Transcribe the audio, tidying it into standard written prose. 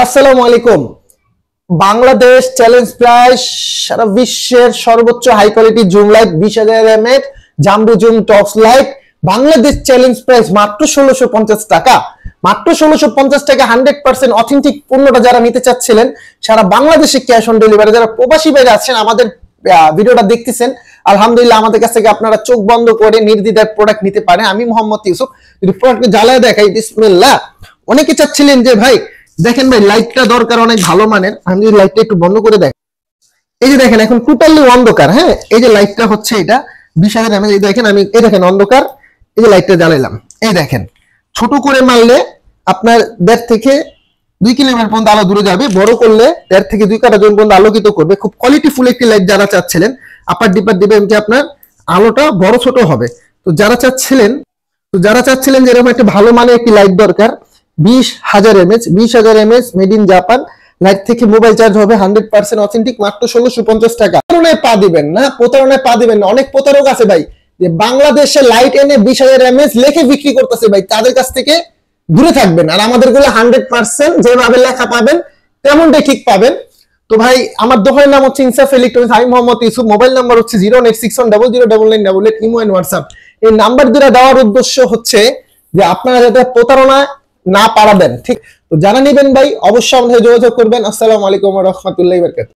আসসালামু আলাইকুম। Bangladesh challenge price সারা বিশ্বের সর্বোচ্চ high quality zoom light 20,000 mAh jumbo zoom tops light Bangladesh challenge price মাত্র 1650 টাকা। মাত্র 1650 টাকা 100% অথেন্টিক পণ্যটা যারা নিতে চাচ্ছিলেন সারা বাংলাদেশে ক্যাশ অন ডেলিভারি, যারা প্রবাসী বাইরে আছেন আমাদের ভিডিওটা দেখতেছেন, আলহামদুলিল্লাহ আমাদের কাছ থেকে আপনারা চোখ বন্ধ করে নির্দ্বিধায় প্রোডাক্ট নিতে পারেন। আমি মোহাম্মদ ইউসুফ। যদি প্রোডাক্টকে জ্বালায় দেখাই, বিসমিল্লাহ। অনেকে চাচ্ছিলেন যে ভাই দেখেন ভাই লাইটটা দরকার অনেক ভালো মানের, আমি যদি লাইটটা একটু বন্ধ করে দেখ, এই যে দেখেন এখন টোটালি অন্ধকার। হ্যাঁ, এই যে লাইটটা হচ্ছে এটা 20,000 mAh। এই দেখেন আমি এই দেখেন অন্ধকার, এই যে লাইটটা জ্বালাইলাম, এই দেখেন ছোট করে মারলে আপনার 1.5 থেকে 2 কিলোমিটার পর্যন্ত আলো দূরে যাবে, বড় করলে 1.5 থেকে 2 কাটা পর্যন্ত আলোকিত করবে। খুব কোয়ালিটিফুল একটি লাইট যারা চাচ্ছিলেন, আপার ডিপার দিবে যে আপনার আলোটা বড় ছোট হবে। তো যারা চাচ্ছিলেন যে এরকম একটা ভালো মানের একটি লাইট দরকার, 20,000 mAh made in Japan light থেকে মোবাইল চার্জ হবে 100% অথেন্টিক, মাত্র 1650 টাকা। প্রতারণায় পা দিবেন না, প্রতারণায় পা দিবেন না। অনেক প্রতারক আছে ভাই যে বাংলাদেশে লাইট এনে 20,000 mAh লেখে বিক্রি করতেছে, ভাই তাদের কাছ থেকে দূরে থাকবেন। আর আমাদের গুলো 100% যেভাবে লেখা পাবেন তেমনটাই ঠিক পাবেন। তো ভাই আমার দোকানের নাম হচ্ছে ইনসাফ ইলেকট্রনিক্স, আমি মোহাম্মদ ইউসুফ। মোবাইল নাম্বার হচ্ছে 09610099988 ইমো এন্ড হোয়াটসঅ্যাপ। এই নাম্বার দুটো দেওয়ার উদ্দেশ্য হচ্ছে যে আপনারা যাতে প্রতারণা না পারাবেন। ঠিক, তো যারা নেবেন ভাই অবশ্যই আমাদের যোগাযোগ করবেন। আসসালামু আলাইকুম ওয়া রাহমাতুল্লাহি ওয়া বারাকাতুহু।